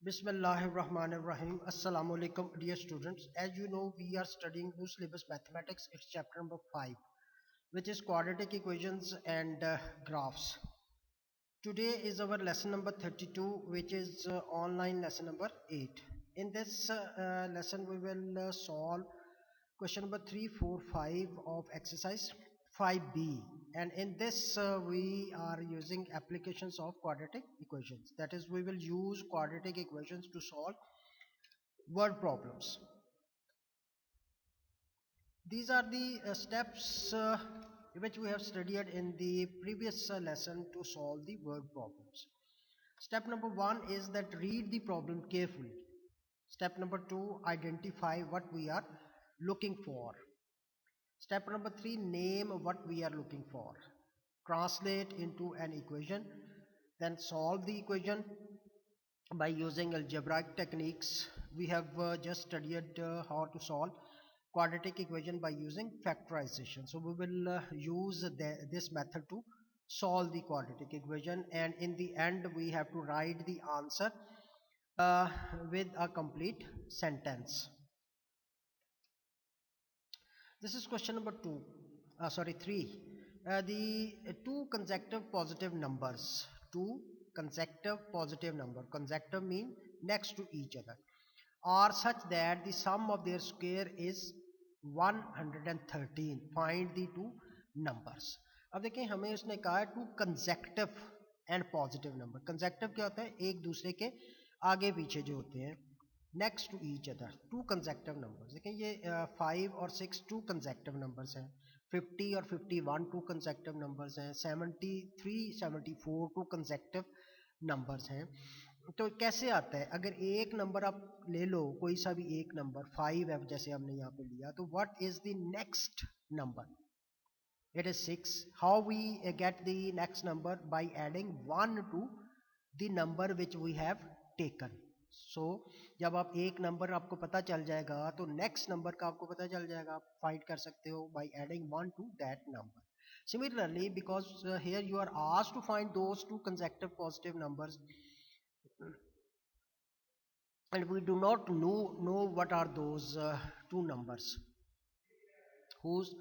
Bismillahirrahmanirrahim. Assalamu alaikum, dear students. As you know, we are studying new syllabus mathematics. It's chapter number 5, which is quadratic equations and graphs. Today is our lesson number 32, which is online lesson number 8. In this lesson, we will solve question number 3, 4, 5 of exercise 5b, and in this we are using applications of quadratic equations. That is, we will use quadratic equations to solve word problems. These are the steps which we have studied in the previous lesson to solve the word problems. Step number 1 is that read the problem carefully. Step number 2, identify what we are looking for. Step number 3, name what we are looking for. Translate into an equation, then solve the equation by using algebraic techniques. We have just studied how to solve quadratic equation by using factorization. So we will use this method to solve the quadratic equation, and in the end we have to write the answer with a complete sentence. This is question number 3. The two consecutive positive numbers, consecutive mean next to each other, are such that the sum of their square is 113. Find the two numbers. अब देखिए, हमें उसने कहा है two consecutive and positive number. Consecutive क्या होता है? एक दूसरे के आगे पीछे जो होते हैं, next to each other. Two consecutive numbers. देखिए, ये 5 और 6 टू कंसेक्टिव नंबर्स हैं. 50 और 51 टू कंसेक्टिव नंबर्स हैं. 73 74 टू कंसेक्टिव नंबर्स हैं. तो कैसे आता है? अगर एक नंबर आप ले लो, कोई सा भी एक नंबर, 5 है जैसे हमने यहाँ पे लिया, तो what is the next number? It is 6. How we get the next number? By adding 1 to the number which we have taken. So जब आप एक नंबर आपको पता चल जाएगा, तो नेक्स्ट नंबर का आपको पता चल जाएगा, आप फाइंड कर सकते हो by adding 1 to that number. Similarly, because here you are asked to find those two consecutive positive numbers, and we do not know what are those two numbers whose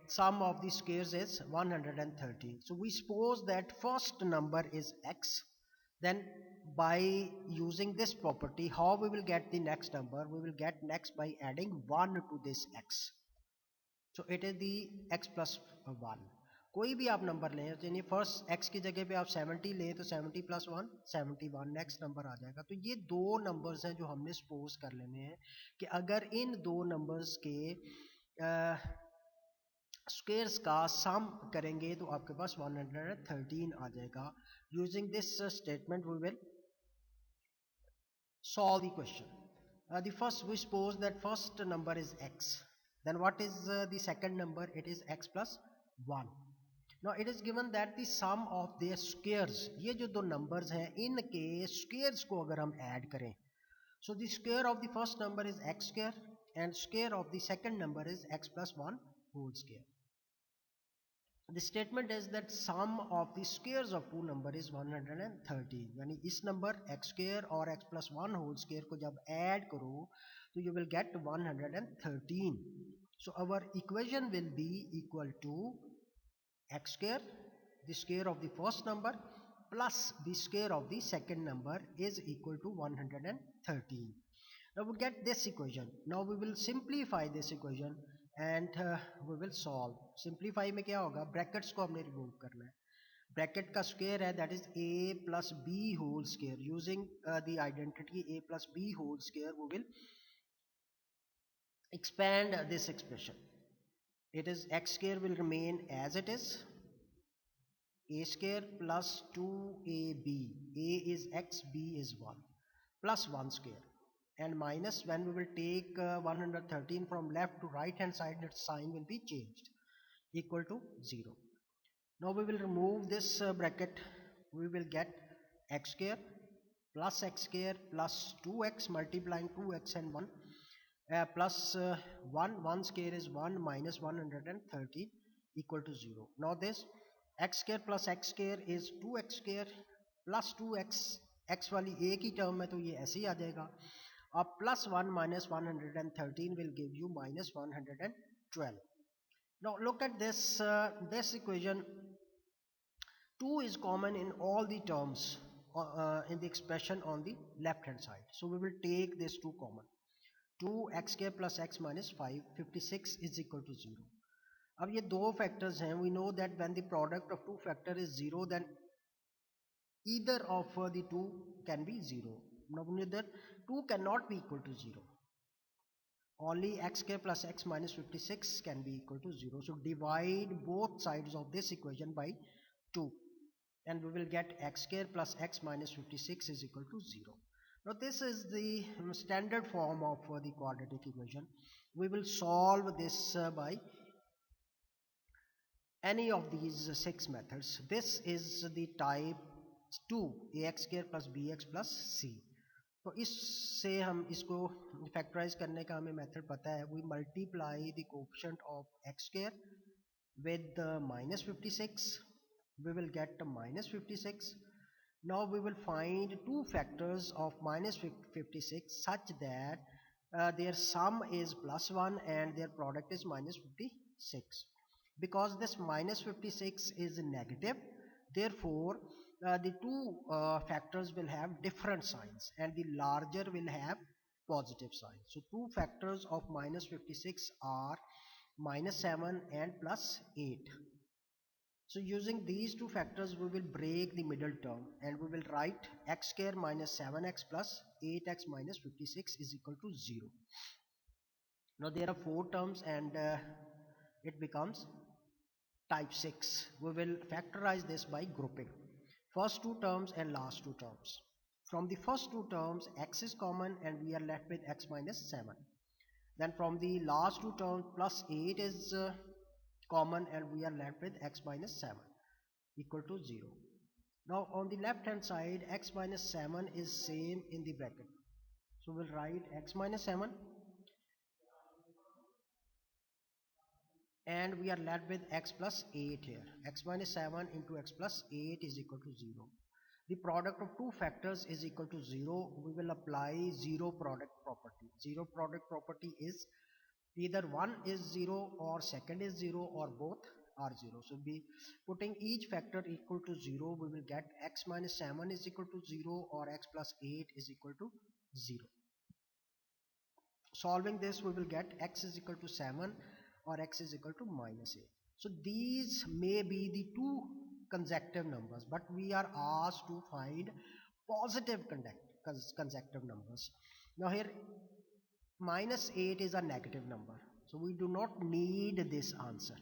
sum of the squares is 113. So we suppose that first number is x. Then by using this property, how we will get the next number? We will get next by adding 1 to this x. So it is the x plus 1. कोई भी आप number लें, यानी first x की जगह पे आप 70 लें, तो 70 प्लस 1 71, नेक्स्ट नंबर आ जाएगा. तो ये दो नंबर्स हैं जो हमने सपोज कर लेने हैं कि अगर इन दो नंबर्स के स्क्वेयर्स का सम करेंगे तो आपके पास 113 आ जाएगा. Using this statement we will solve the question. The first, we suppose that first number is x. Then what is the second number? It is x plus 1. Now it is given that the sum of their squares, ये जो दो numbers हैं, इनके squares को अगर हम add करें, so the square of the first number is x square and square of the second number is x plus 1 whole square. The statement is that sum of the squares of two number is 113. यानी इस number x square और x plus 1 whole square को जब add करो तो you will get 113. So our equation will be equal to x square, the square of the first number, plus the square of the second number is equal to 113. Now we get this equation. Now we will simplify this equation and we will solve. Simplify में क्या होगा? Brackets को हमने remove करना है. Bracket का square है, that is a plus b whole square. Using the identity a plus b whole square, we will expand this expression. It is x square will remain as it is. A square plus 2ab. A is x, b is 1, plus 1 square. And minus, when we will take 113 from left to right hand side, its sign will be changed, equal to 0. Now we will remove this bracket. We will get x square plus 2x multiplying 2x and 1 plus 1 square is 1 minus 113 equal to 0. Now this x square plus x square is 2x square plus 2x x वाली एक ही term है तो ये ऐसे ही आ जाएगा. अब +1 minus 113 will give you minus 112. Now look at this equation. 2 is common in all the terms in the expression on the left hand side. So we will take this 2 common. 2x square plus x minus 5, 56 is equal to 0. अब ये दो factors हैं. We know that when the product of two factor is 0, then either of the two can be 0. Now neither 2 cannot be equal to 0. Only x square plus x minus 56 can be equal to 0. So divide both sides of this equation by 2 and we will get x square plus x minus 56 is equal to 0. Now this is the standard form of the quadratic equation. We will solve this by any of these 6 methods. This is the type 2, ax square plus bx plus c. तो इससे हम इसको factorise करने का हमें method पता है. We multiply the coefficient of X square with minus 56, we will get minus 56. Now we will find two factors of minus 56 such that their sum is +1 and their product is minus 56. Because this minus 56 is negative, therefore the two factors will have different signs and the larger will have positive sign. So two factors of minus 56 are minus 7 and plus 8. So using these two factors we will break the middle term and we will write x square minus 7x plus 8x minus 56 is equal to 0. Now there are 4 terms and it becomes type 6. We will factorize this by grouping first two terms and last two terms. From the first two terms x is common and we are left with x minus 7. Then from the last two terms plus 8 is common and we are left with x minus 7 equal to 0. Now on the left hand side x minus 7 is same in the bracket. So we'll write x minus 7 and we are left with x plus 8 here. X minus 7 into x plus 8 is equal to 0. The product of two factors is equal to 0. We will apply zero product property. Zero product property is either one is 0 or second is 0 or both are 0. So be putting each factor equal to 0, we will get x minus 7 is equal to 0 or x plus 8 is equal to 0. Solving this we will get x is equal to 7 or x is equal to minus 8. So these may be the two consecutive numbers, but we are asked to find positive consecutive numbers. Now here minus 8 is a negative number, so we do not need this answer.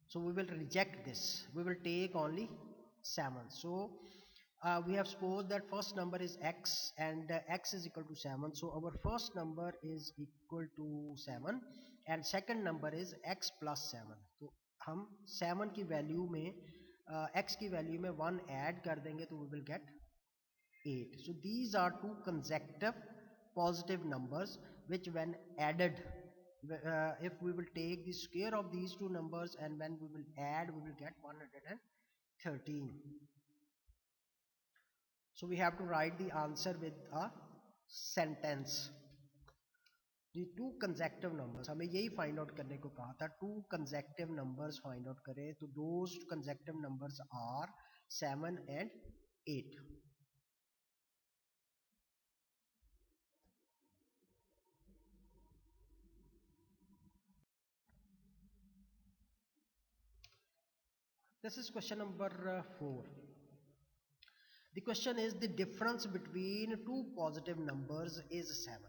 So we will reject this. We will take only 7. So we have supposed that first number is x and x is equal to 7. So our first number is equal to 7 and second number is x plus 7. तो हम 7 की value में x की value में 1 add कर देंगे तो we will get 8. So these are two consecutive positive numbers which when added, if we will take the square of these two numbers and when we will add we will get 113. So we have to write the answer with a sentence. The two consecutive numbers, हमें यही find out करने को कहा था. Two consecutive numbers find out करें तो those consecutive numbers are 7 and 8. This is question number 4. The question is the difference between two positive numbers is 7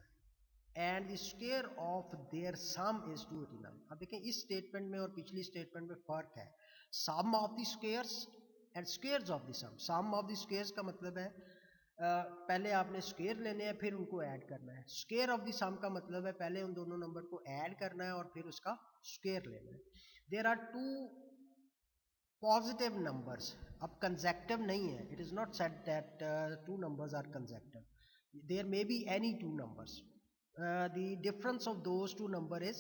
and the square of their sum is 289. अब देखें इस statement में और पिछली statement में फर्क है. Sum of the squares and squares of the sum. Sum of the squares का मतलब है पहले आपने स्क्वायर लेने हैं फिर उनको ऐड करना है. स्क्वायर ऑफ द सम का मतलब है पहले उन दोनों नंबर को ऐड करना है और फिर उसका स्क्वायर लेना है. There are two positive numbers. अब कंसेक्टिव नहीं है. It is not said that two numbers are consecutive. There may be any two numbers. The difference of those two number is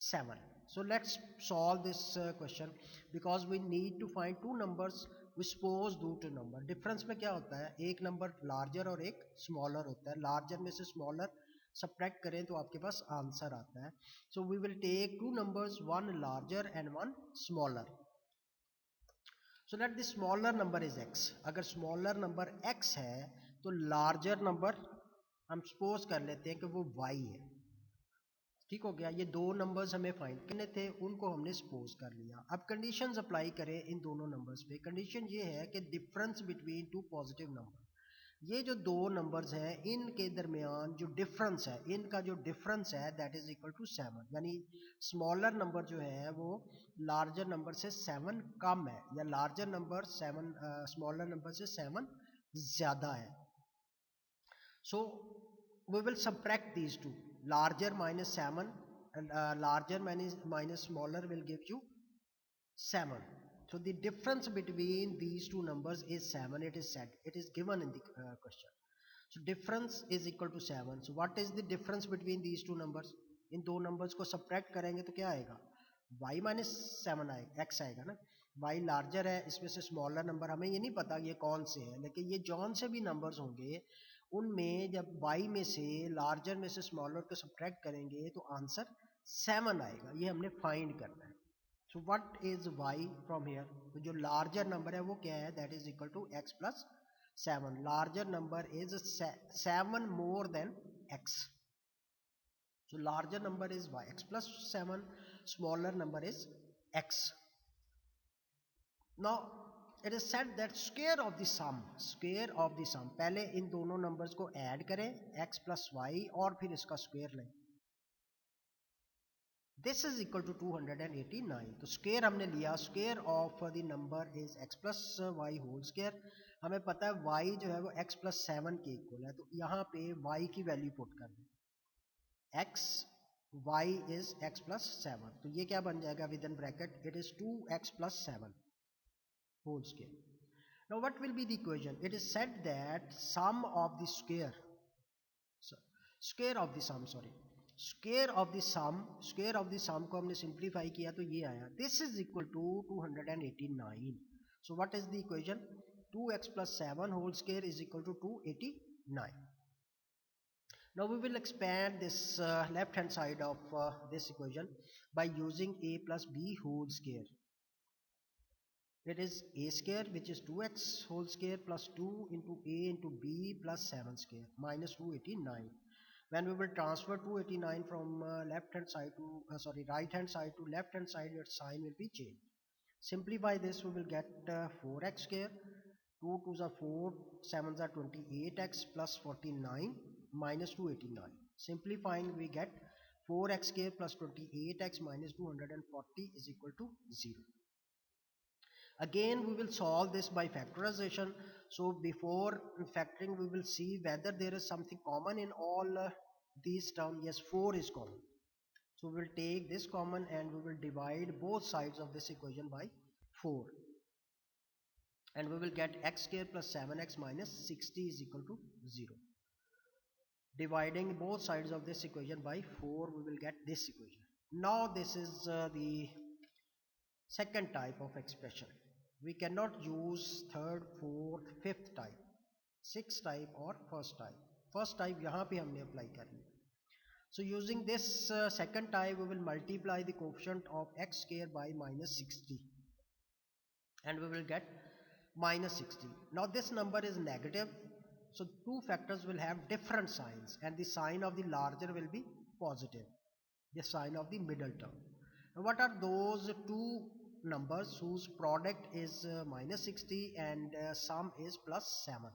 7. So let's solve this question because we need to find two numbers which suppose दो two number. Difference में क्या होता है, एक number larger और एक smaller होता है. Larger में से smaller subtract करें तो आपके पास आंसर आता है. So we will take two numbers, one larger and one smaller. So let the smaller number is x. अगर smaller number x है तो larger number हम suppose कर लेते हैं कि वो y है. ठीक हो गया. ये दो नंबर्स हमें फाइंड करने थे, उनको हमने सपोज कर लिया. अब कंडीशंस अप्लाई करें इन दोनों नंबर्स पे. कंडीशन ये है कि difference between two positive number, ये जो दो नंबर्स हैं इनके दरमियान जो डिफरेंस है, इनका जो डिफरेंस है दैट इज इक्वल टू 7. यानी स्मॉलर नंबर जो है वो लार्जर नंबर से 7 कम है, या लार्जर नंबर 7 स्मॉलर नंबर से 7 ज्यादा है. सो we will subtract these two. Larger minus 7, larger minus smaller will give you 7. So the difference between these two numbers is 7. It is said, it is given in the question. So difference is equal to 7. So what is the difference between these two numbers? इन दो numbers को subtract करेंगे तो क्या आएगा, y minus 7 आएगा, x आएगा ना. y larger है, इसमें से smaller number हमें ये नहीं पता ये कौन से है, लेकिन ये जौन से भी numbers होंगे उनमें जब y में से लार्जर में से स्मॉलर को सब्ट्रैक्ट करेंगे तो आंसर 7 आएगा. ये हमने फाइंड करना है. So what is y from here, तो जो लार्जर नंबर है वो क्या है, that is equal to x plus 7. Larger number is 7 more than x. So larger number is y, x plus 7. Smaller number is x. Now it is said that square of the sum, पहले इन दोनों numbers को add करें x plus Y और फिर इसका square लें. This is equal to 289. तो square हमने लिया, square of the number is x plus Y whole square. हमें पता है y जो है वो x प्लस 7 के इक्वल है, तो यहाँ पे y की वैल्यू पुट कर दें. x y is x plus 7, तो ये क्या बन जाएगा with in bracket, it is 2x plus 7 whole square. Now what will be the equation? It is said that sum of the square of the sum को हमने simplify किया तो ये आया, this is equal to 289. So what is the equation? 2x plus 7 whole square is equal to 289. Now we will expand this left hand side of this equation by using a plus b whole square. It is a square which is 2x whole square plus 2 into a into b plus 7 square minus 289. When we will transfer 289 from left hand side to right hand side to left hand side, its sign will be changed. Simplify this, we will get 4x square, 2 2s are 4, 7s are 28x plus 49 minus 289. Simplifying we get 4x square plus 28x minus 240 is equal to 0. Again we will solve this by factorization. So before factoring we will see whether there is something common in all these terms. Yes, 4 is common. So we will take this common and we will divide both sides of this equation by 4. And we will get x square plus 7x minus 60 is equal to 0. Dividing both sides of this equation by 4, we will get this equation. Now this is the second type of expression. We cannot use third, fourth, fifth type, sixth type or first type. First type यहाँ पे हमने apply कर लिया. So using this second type, we will multiply the coefficient of x square by minus 60 and we will get minus 60. Now this number is negative, so two factors will have different signs and the sign of the larger will be positive, the sign of the middle term. Now what are those two numbers whose product is minus 60 and sum is plus 7?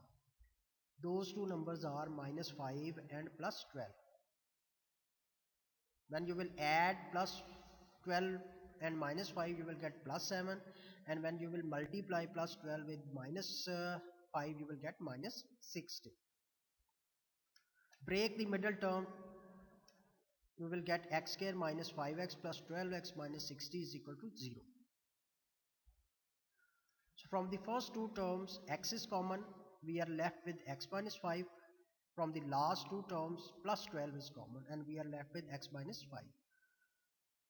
Those two numbers are minus 5 and plus 12. When you will add plus 12 and minus 5, you will get plus 7, and when you will multiply plus 12 with minus 5, you will get minus 60. Break the middle term, you will get x square minus 5x plus 12x minus 60 is equal to 0. So from the first two terms, x is common, we are left with x minus 5. From the last two terms, plus 12 is common and we are left with x minus 5.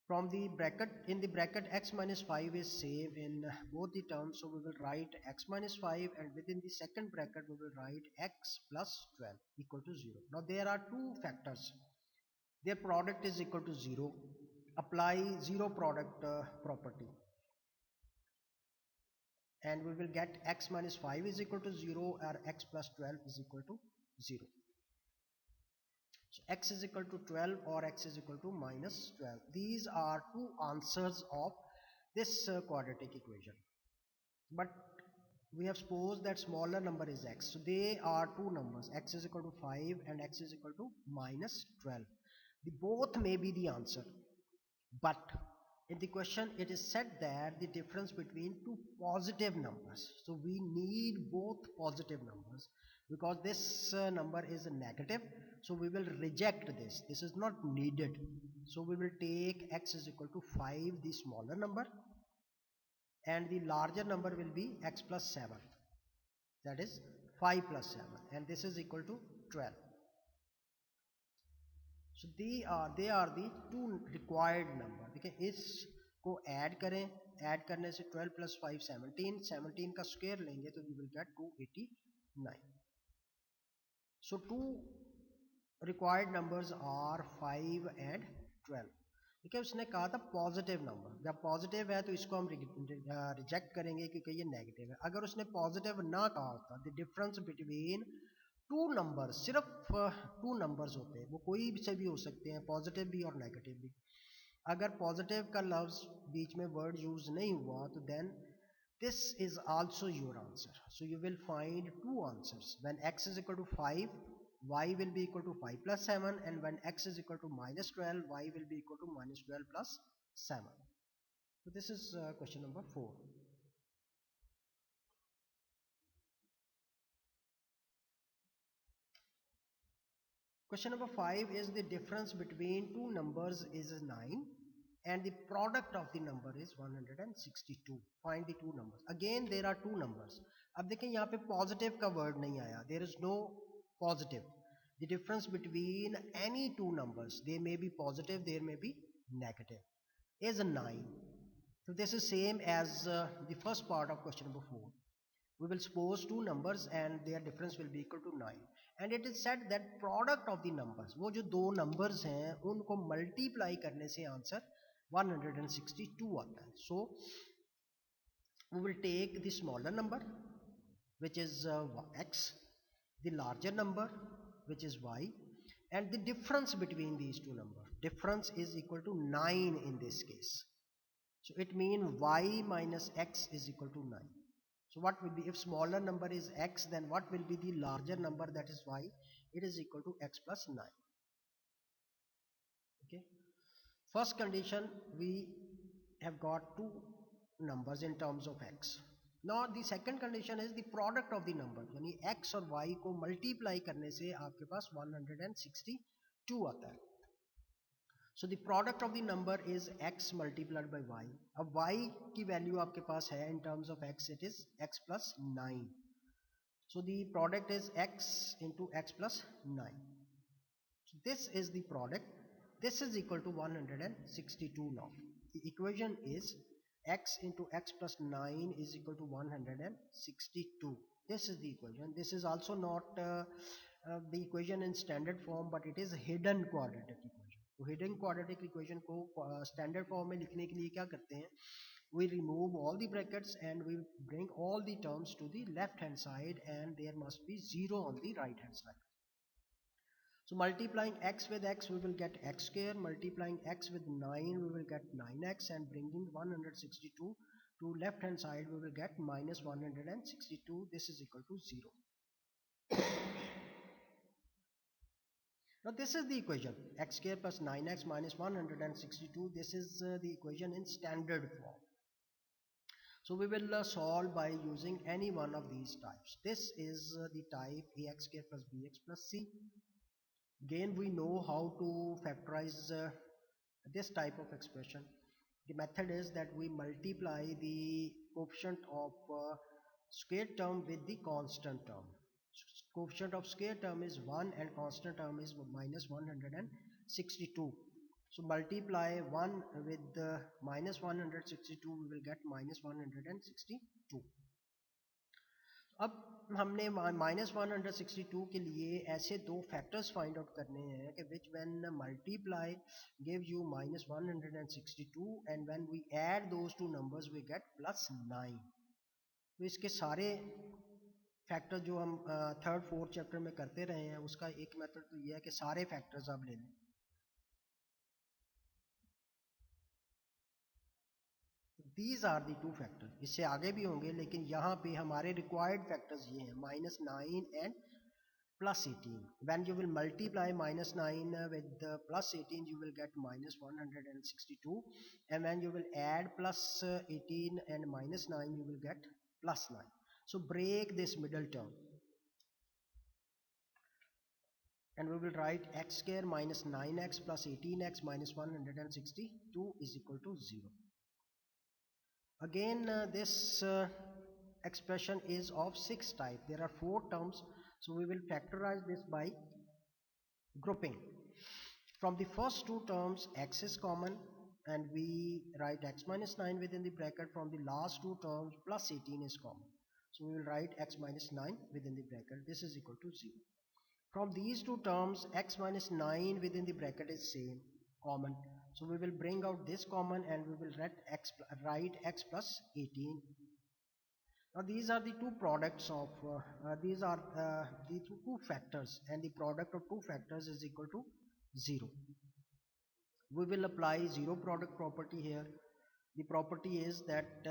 From the bracket, in the bracket x minus 5 is same in both the terms, so we will write x minus 5, and within the second bracket we will write x plus 12 equal to 0. Now there are two factors, their product is equal to 0. Apply zero product property, and we will get x minus 5 is equal to 0 or x plus 12 is equal to 0. So x is equal to 12 or x is equal to minus 12. These are two answers of this quadratic equation. But we have supposed that smaller number is x. So they are two numbers, x is equal to 5 and x is equal to minus 12. The both may be the answer. But in the question it is said that the difference between two positive numbers. So we need both positive numbers because this number is a negative. So we will reject this. This is not needed. So we will take x is equal to 5, the smaller number, and the larger number will be x plus 7. That is 5 plus 7, and this is equal to 12. So they are the two required number. देखिए इसको add करें, add करने से 12 plus 5 17, 17 का square लेंगे तो we will get 289. So two required numbers are 5 and 12. देखिए उसने कहा था पॉजिटिव नंबर, जब पॉजिटिव है तो इसको हम रिजेक्ट करेंगे क्योंकि ये नेगेटिव है. अगर उसने पॉजिटिव ना कहा होता, the difference between two number, सिर्फ टू नंबर्स होते हैं, वो कोई से भी हो सकते हैं, पॉजिटिव भी और नेगेटिव भी. अगर पॉजिटिव का लफ्ज बीच में वर्ड यूज नहीं हुआ तो then this is also your answer. So you will find two answers. When x is equal to 5, y will be equal to 5 plus 7, and when x is equal to minus 12, y will be equal to minus 12 plus 7. So this is question number 4. Question number 5 is the difference between two numbers is 9 and the product of the number is 162. Find the two numbers. Again there are two numbers. अब देखें यहाँ पे positive का word नहीं आया. There is no positive. The difference between any two numbers, they may be positive, there may be negative, is 9. So this is same as the first part of question number 4. We will suppose two numbers and their difference will be equal to 9, and it is said that product of the numbers, वो जो दो numbers हैं उनको multiply करने से answer 162 आता है. So we will take the smaller number which is x, the larger number which is y, and the difference between these two numbers, difference is equal to 9 in this case. So it means y minus x is equal to 9. So what will be, if smaller number is x, then what will be the larger number, that is y? It is equal to x plus 9. Okay. First condition, we have got two numbers in terms of x. Now the second condition is the product of the number, यानी x और y को multiply करने से आपके पास 162 आता है. So the product of the number is x multiplied by y. अब y की value आपके पास है in terms of x, it is x plus 9. So the product is x into x plus 9. So this is the product. This is equal to 162 now. The equation is x into x plus 9 is equal to 162. This is the equation. This is also not the equation in standard form, but it is a hidden quadratic equation. तो hidden quadratic equation को standard form में लिखने के लिए क्या करते हैं, we remove all the brackets and we bring all the terms to the left hand side, and there must be 0 on the right hand side. So multiplying x with x we will get x square, multiplying x with 9 we will get 9x, and bringing 162 to left hand side we will get minus 162. This is equal to 0. Now this is the equation, x square plus 9x minus 162. This is the equation in standard form. So we will solve by using any one of these types. This is the type ax square plus bx plus c. Again we know how to factorize this type of expression. The method is that we multiply the coefficient of square term with the constant term. Coefficient of square term is 1 and constant term is minus 162. So multiply 1 with minus 162, we will get minus 162. अब हमने -162 के लिए ऐसे दो factors find out करने हैं कि which when multiply give you -162 and when we add those two numbers we get +9. तो इसके सारे फैक्टर जो हम थर्ड फोर्थ चैप्टर में करते रहे हैं उसका एक मेथड तो ये है कि सारे फैक्टर्स आप ले लें. These are the two factor. इससे आगे भी होंगे लेकिन यहाँ पे हमारे रिक्वायर्ड फैक्टर्स ये हैं -9 and +18. When you will multiply -9 with +18 you will get -162, and when you will add +18 and -9 you will get +9. So break this middle term and we will write x square minus 9x plus 18x minus 162 is equal to 0. Again this expression is of 6 type. There are 4 terms, so we will factorize this by grouping. From the first two terms x is common and we write x minus 9 within the bracket. From the last two terms +18 is common, so we will write x minus 9 within the bracket. This is equal to 0. From these two terms x minus 9 within the bracket is same, common, so we will bring out this common and we will write x plus 18. Now these are the two products of these are the two factors, and the product of two factors is equal to 0. We will apply zero product property here. The property is that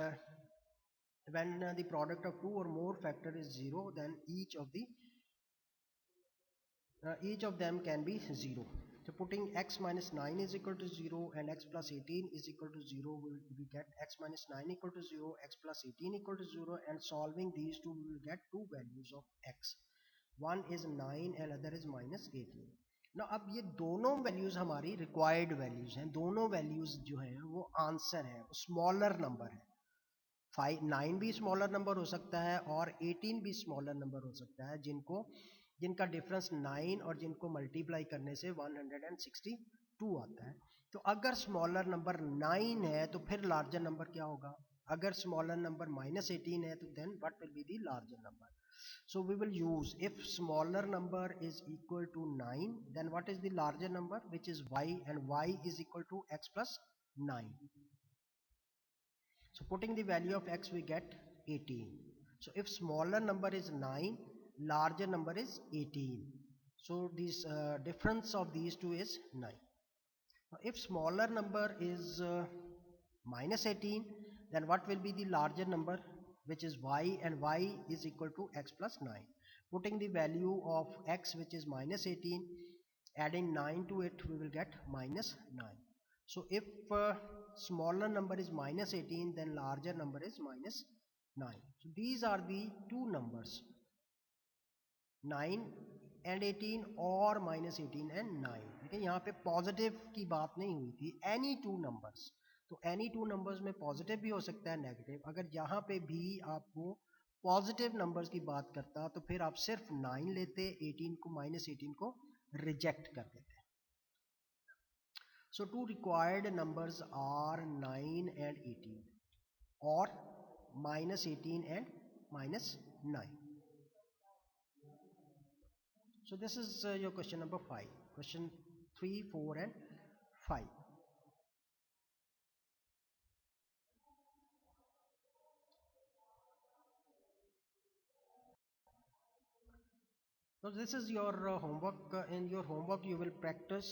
when the product of two or more factor is 0, then each of them can be 0. So putting x minus 9 is equal to 0 and x plus 18 is equal to 0, we get x minus 9 equal to 0, x plus 18 equal to 0, and solving these two we will get two values of x. One is 9 and other is minus 18. Now अब ये दोनों values हमारी required values हैं. दोनों values जो हैं वो answer है, स्मॉलर नंबर है. 9 भी स्मॉलर नंबर हो सकता है और 18 भी स्मॉलर नंबर हो सकता है, जिनका डिफरेंस 9 और जिनको मल्टीप्लाई करने से 162 आता है. तो अगर स्मॉलर नंबर 9 है तो फिर लार्जर नंबर क्या होगा? अगर स्मॉलर नंबर -18 है तो then what will be the larger number? So we will use, if smaller number is equal to 9, then what is the larger number, which is y, and y is equal to x plus 9. So putting the value of x we get 18. So if smaller number is 9, larger number is 18. So this difference of these two is 9. Now if smaller number is -18, then what will be the larger number, which is y, and y is equal to x plus 9. Putting the value of x, which is -18, adding 9 to it, we will get -9. So if smaller number is -18, then larger number is -9. So these are the two numbers, 9 and 18 और -18 and 9. लेकिन यहाँ पे positive की बात नहीं हुई थी, any two numbers. तो एनी टू नंबर्स में पॉजिटिव भी हो सकता है, नेगेटिव. अगर यहाँ पे भी आपको पॉजिटिव नंबर्स की बात करता तो फिर आप सिर्फ 9 लेते, 18 को -18 को रिजेक्ट कर देते. So two required numbers are 9 and 18, or -18 and -9. So this is your question number 5. Question 3, 4 and 5. So this is your homework. In your homework you will practice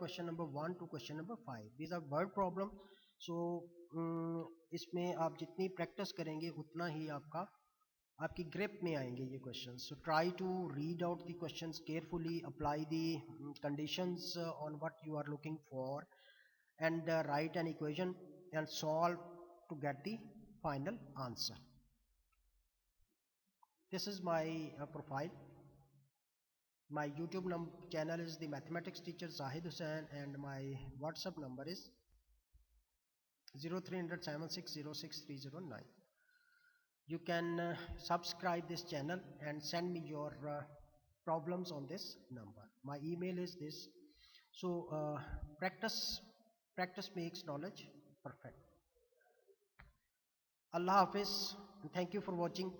question number 1 to question number 5. These are word problem. So इसमें आप जितनी practice करेंगे उतना ही आपकी grip में आएंगे ये questions. So try to read out the questions carefully, apply the conditions on what you are looking for, and write an equation and solve to get the final answer. This is my profile. My YouTube channel is the Mathematics Teacher Zahid Hussain, and my WhatsApp number is 0300 7606309. You can subscribe this channel and send me your problems on this number. My email is this. So practice Practice makes knowledge perfect. Allah Hafiz, and thank you for watching.